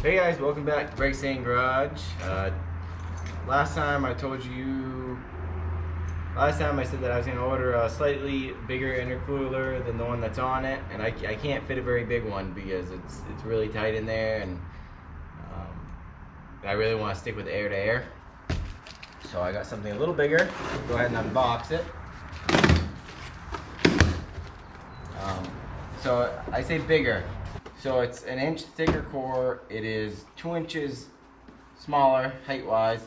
Hey guys, welcome back to Brazing Garage. Last time I said that I was going to order a slightly bigger intercooler than the one that's on it, and I can't fit a very big one because it's really tight in there, and I really want to stick with air to air. So I got something a little bigger. Go ahead and unbox it. So I say bigger. So it's an inch thicker core. It is 2 inches smaller height-wise,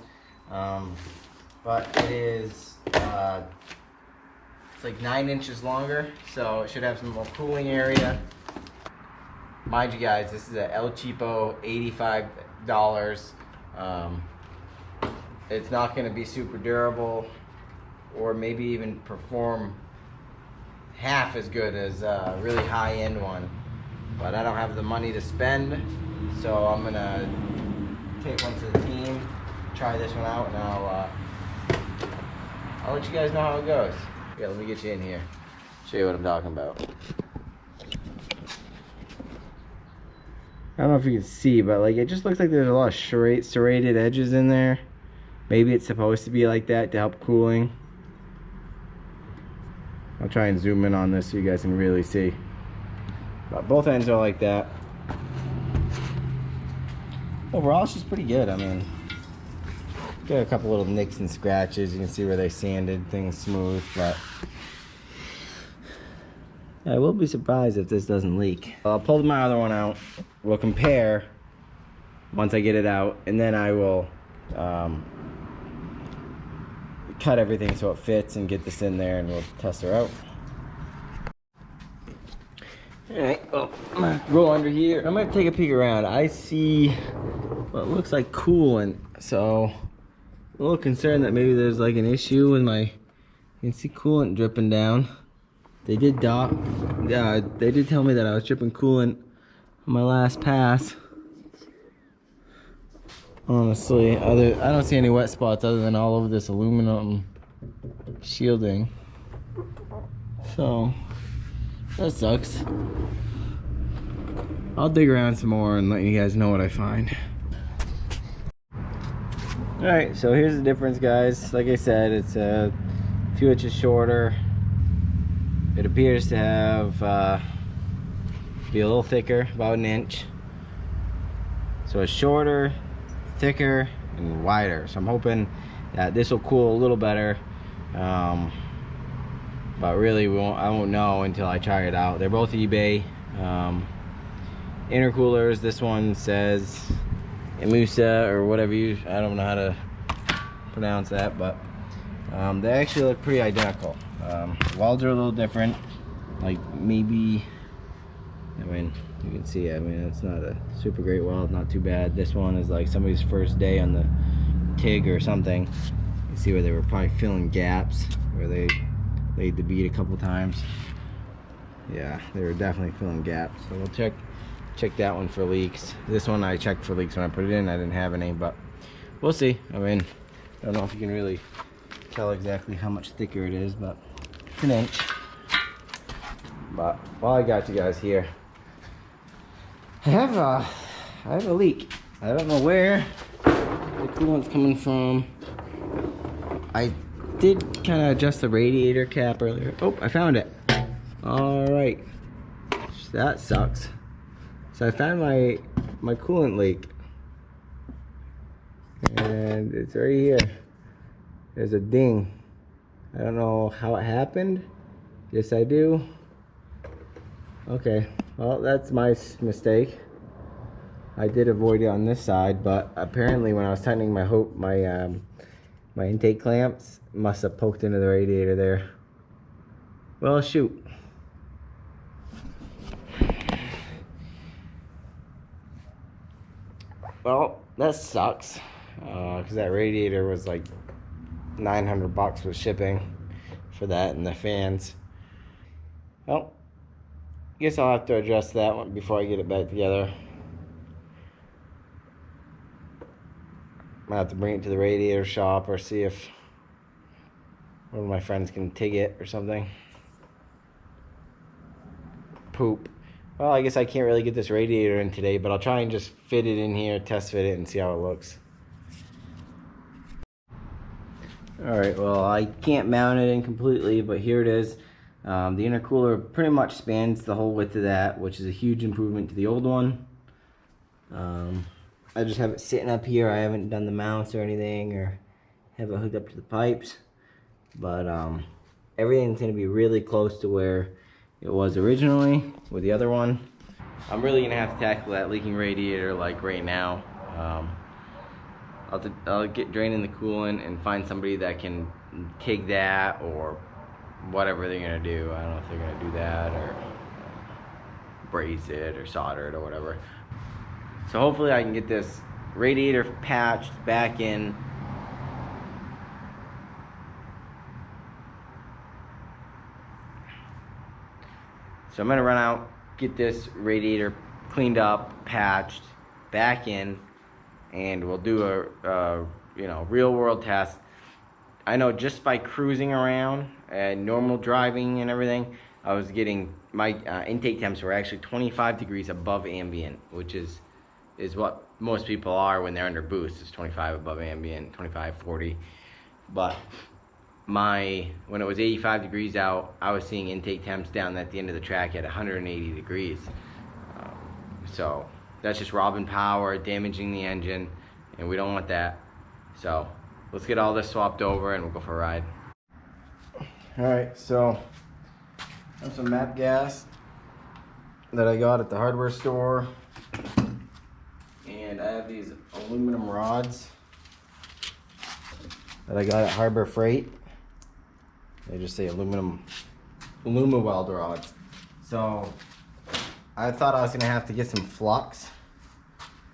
but it is it's like 9 inches longer. So it should have some more cooling area. Mind you guys, this is a El Cheapo, $85. It's not going to be super durable, or maybe even perform half as good as a really high-end one. But I don't have the money to spend, so I'm gonna take one to the team, try this one out, and I'll let you guys know how it goes. Yeah, let me get you in here, show you what I'm talking about. I don't know if you can see, but like it just looks like there's a lot of serrated edges in there. Maybe it's supposed to be like that to help cooling. I'll try and zoom in on this so you guys can really see. But both ends are like that. Overall, it's just pretty good. I mean, got a couple little nicks and scratches. You can see where they sanded things smooth, but I will be surprised if this doesn't leak. I'll pull my other one out. We'll compare once I get it out, and then I will cut everything so it fits and get this in there, and we'll test her out. Alright, well, I'm gonna roll under here. I'm gonna take a peek around. I see what looks like coolant, so I'm a little concerned that maybe there's like an issue with my, you can see coolant dripping down. They did tell me that I was dripping coolant on my last pass. Honestly, I don't see any wet spots other than all over this aluminum shielding. So that sucks. I'll dig around some more and let you guys know what I find. Alright, so here's the difference, guys. Like I said, it's a few inches shorter. It appears to have be a little thicker, about an inch. So it's shorter, thicker, and wider. So I'm hoping that this will cool a little better. But really I won't know until I try it out. They're both eBay intercoolers. This one says Emusa or whatever I don't know how to pronounce that, but they actually look pretty identical. The welds are a little different, like maybe, I mean, you can see, I mean, it's not a super great weld, not too bad. This one is like somebody's first day on the TIG or something. You see where they were probably filling gaps where they laid the bead a couple times. Yeah, they were definitely filling gaps. So we'll check that one for leaks. This one I checked for leaks when I put it in. I didn't have any, but we'll see. I mean, I don't know if you can really tell exactly how much thicker it is, but it's an inch. But while I got you guys here, I have a leak. I don't know where the coolant's coming from. I did kind of adjust the radiator cap earlier. Oh, I found it. All right, that sucks. So I found my coolant leak, and it's right here. There's a ding. I don't know how it happened. Yes, I do. Okay, well, that's my mistake. I did avoid it on this side, but apparently when I was tightening my intake clamps, must have poked into the radiator there. Well, shoot. Well, that sucks, because that radiator was like $900 with shipping for that and the fans. Well, I guess I'll have to adjust that one before I get it back together. I'll have to bring it to the radiator shop or see if one of my friends can TIG it or something. Poop. Well, I guess I can't really get this radiator in today, but I'll try and just fit it in here, test fit it, and see how it looks. Alright, well, I can't mount it in completely, but here it is. The intercooler pretty much spans the whole width of that, which is a huge improvement to the old one. I just have it sitting up here. I haven't done the mounts or anything, or have it hooked up to the pipes. But everything's going to be really close to where it was originally with the other one. I'm really going to have to tackle that leaking radiator like right now. I'll get draining the coolant and find somebody that can take that or whatever they're going to do. I don't know if they're going to do that or braze it or solder it or whatever. So hopefully I can get this radiator patched back in. So I'm gonna run out, get this radiator cleaned up, patched, back in, and we'll do a real world test. I know just by cruising around and normal driving and everything, I was getting my intake temps were actually 25 degrees above ambient, which is what most people are when they're under boost. It's 25 above ambient, 25, 40. But when it was 85 degrees out, I was seeing intake temps down at the end of the track at 180 degrees. So that's just robbing power, damaging the engine, and we don't want that. So let's get all this swapped over and we'll go for a ride. Alright, so I have some MAP gas that I got at the hardware store. And I have these aluminum rods that I got at Harbor Freight. They just say Aluma weld rods. So I thought I was gonna have to get some flux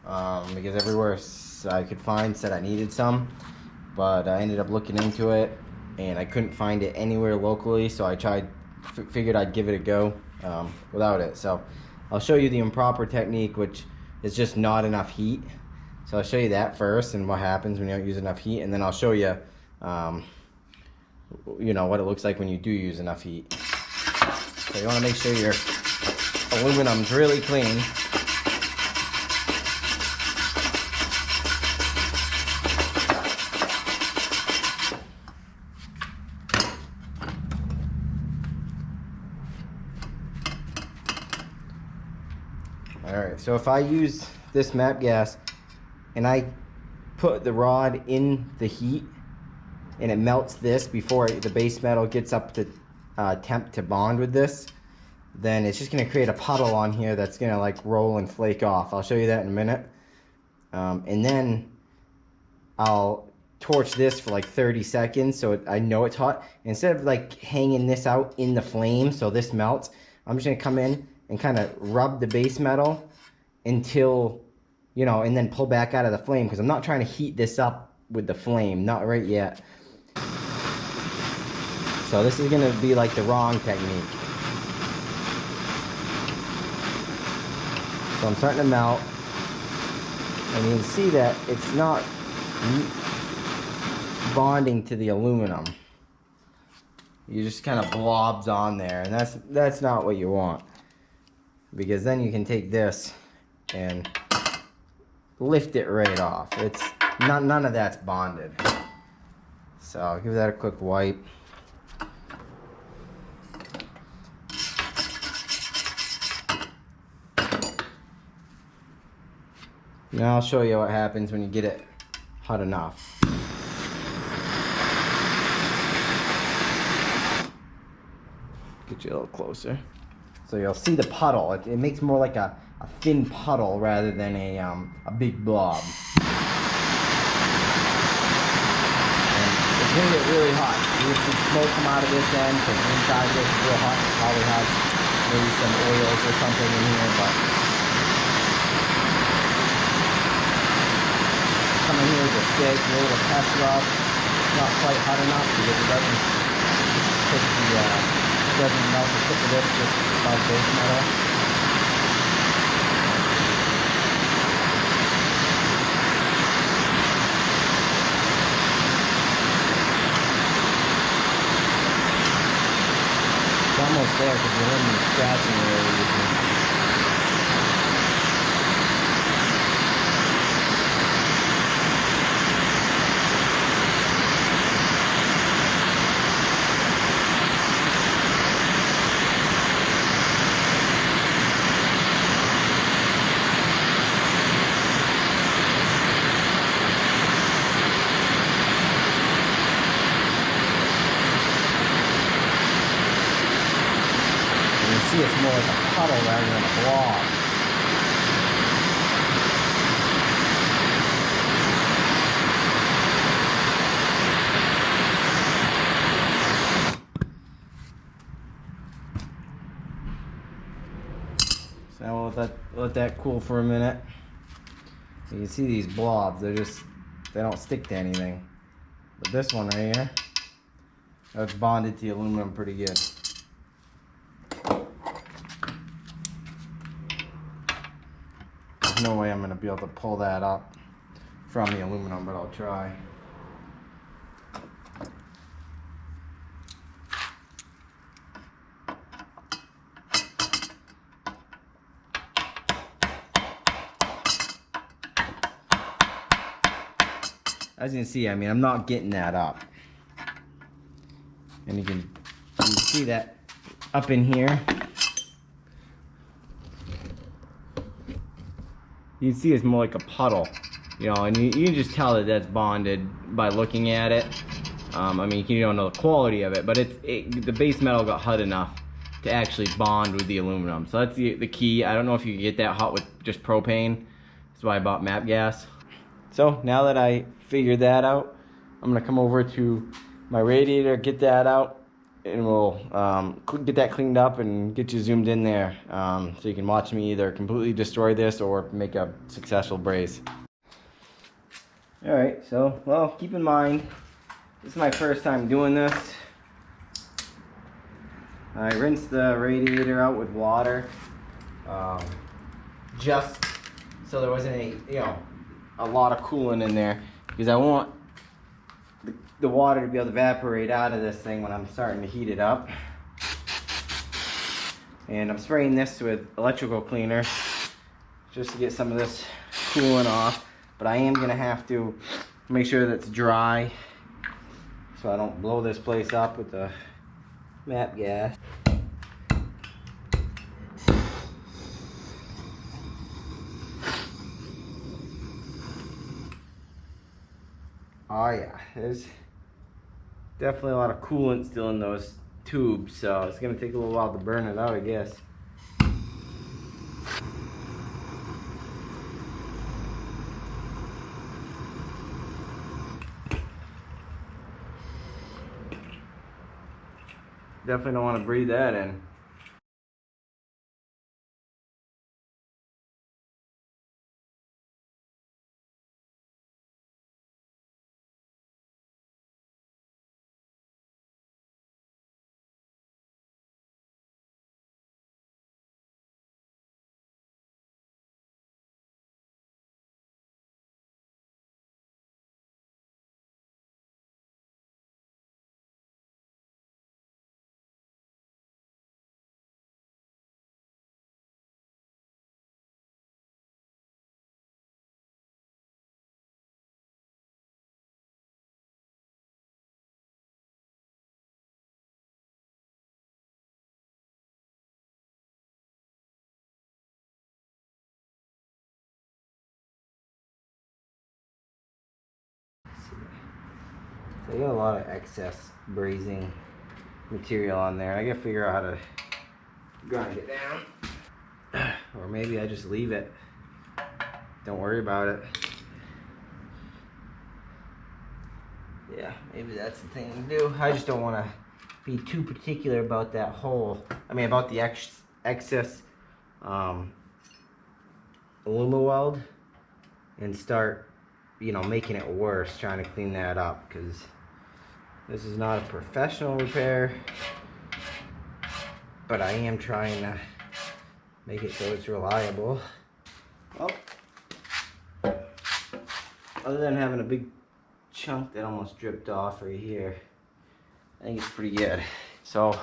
because everywhere I could find said I needed some, but I ended up looking into it and I couldn't find it anywhere locally. So I figured I'd give it a go without it. So I'll show you the improper technique, which is just not enough heat. So I'll show you that first and what happens when you don't use enough heat, and then I'll show you what it looks like when you do use enough heat. So you want to make sure your aluminum's really clean. Alright, so if I use this MAP gas and I put the rod in the heat and it melts this before the base metal gets up to temp to bond with this, then it's just going to create a puddle on here that's going to like roll and flake off. I'll show you that in a minute. And then I'll torch this for like 30 seconds so I know it's hot. Instead of like hanging this out in the flame so this melts, I'm just going to come in and kind of rub the base metal until, and then pull back out of the flame, because I'm not trying to heat this up with the flame, not right yet. So this is going to be like the wrong technique. So I'm starting to melt, and you can see that it's not bonding to the aluminum. You just kind of blobs on there, and that's not what you want, because then you can take this and lift it right off. It's none of that's bonded. So I'll give that a quick wipe. Now I'll show you what happens when you get it hot enough. Get you a little closer. So you'll see the puddle. It makes more like a thin puddle rather than a big blob. And it's going to get really hot. You can see smoke come out of this end because inside this is real hot. It probably has maybe some oils or something in here, but come in here with a stick, a little test rub. It's not quite hot enough because it doesn't melt the tip of this just above base metal. It's almost there because we're in the scratching area. see it's more like a puddle rather than a blob. So now we'll let that cool for a minute. You can see these blobs, they don't stick to anything. But this one right here, that's bonded to the aluminum pretty good. There's no way I'm going to be able to pull that up from the aluminum, but I'll try. As you can see, I mean, I'm not getting that up. And you can see that up in here. You can see it's more like a puddle, you know, and you can just tell that that's bonded by looking at it. I mean, you don't know the quality of it, but the base metal got hot enough to actually bond with the aluminum. So that's the key. I don't know if you can get that hot with just propane. That's why I bought MAP gas. So now that I figured that out, I'm gonna come over to my radiator, get that out, and we'll get that cleaned up and get you zoomed in there, so you can watch me either completely destroy this or make a successful braze. Alright, so, well, keep in mind, this is my first time doing this. I rinsed the radiator out with water, just so there wasn't any, you know, a lot of coolant in there, because I want the water to be able to evaporate out of this thing when I'm starting to heat it up. And I'm spraying this with electrical cleaner just to get some of this coolant off, but I am gonna have to make sure that it's dry so I don't blow this place up with the MAP gas. Oh yeah, there's definitely a lot of coolant still in those tubes, so it's gonna take a little while to burn it out, I guess. Definitely don't want to breathe that in. So you got a lot of excess brazing material on there. I gotta figure out how to grind it down. Or maybe I just leave it. Don't worry about it. Yeah, maybe that's the thing to do. I just don't want to be too particular about that hole. I mean, about the excess aluminum weld and start, you know, making it worse, trying to clean that up, because this is not a professional repair, but I am trying to make it so it's reliable. Well, other than having a big chunk that almost dripped off right here, I think it's pretty good. So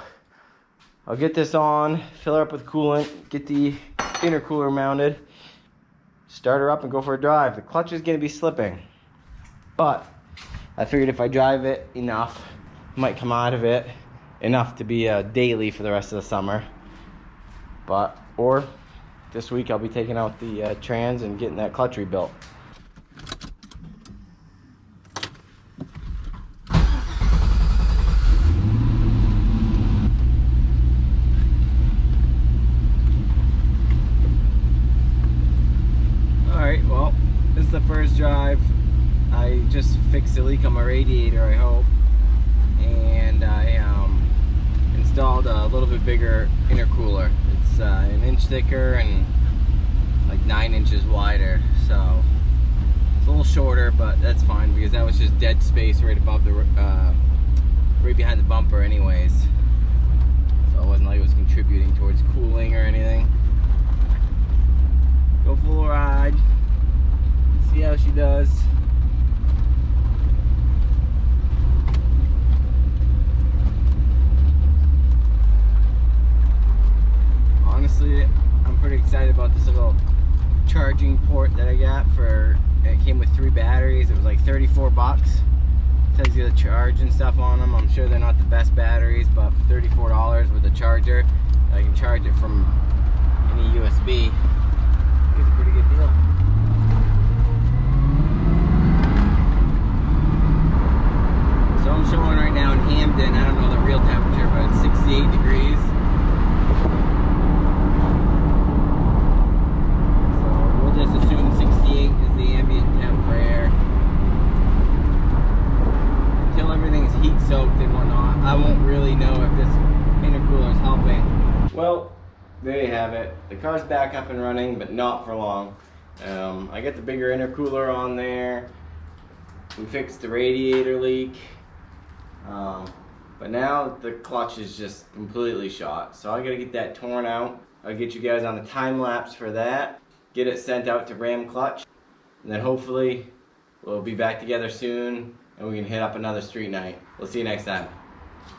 I'll get this on, fill her up with coolant, get the intercooler mounted, start her up and go for a drive. The clutch is going to be slipping, but I figured if I drive it enough, I might come out of it enough to be a daily for the rest of the summer. Or this week I'll be taking out the trans and getting that clutch rebuilt. is the first drive. I just fixed a leak on my radiator, I hope, and I installed a little bit bigger intercooler. It's an inch thicker and like 9 inches wider, so it's a little shorter, but that's fine because that was just dead space right above the right behind the bumper anyways, so it wasn't like it was contributing towards cooling or anything. Go for a ride, see how she does. Honestly, I'm pretty excited about this little charging port that I got for, it came with 3 batteries. It was like 34 bucks. Tells you the charge and stuff on them. I'm sure they're not the best batteries, but for $34 with a charger, I can charge it from any USB. It's a pretty good deal. So I'm showing right now in Hamden, I don't know the real temperature, but it's 68 degrees. So we'll just assume 68 is the ambient temp for air. Until everything's heat soaked and whatnot, I won't really know if this intercooler is helping. Well, there you have it. The car's back up and running, but not for long. I got the bigger intercooler on there. We fixed the radiator leak. But now the clutch is just completely shot. So I gotta get that torn out. I'll get you guys on a time lapse for that. Get it sent out to Ram Clutch. And then hopefully we'll be back together soon and we can hit up another street night. We'll see you next time.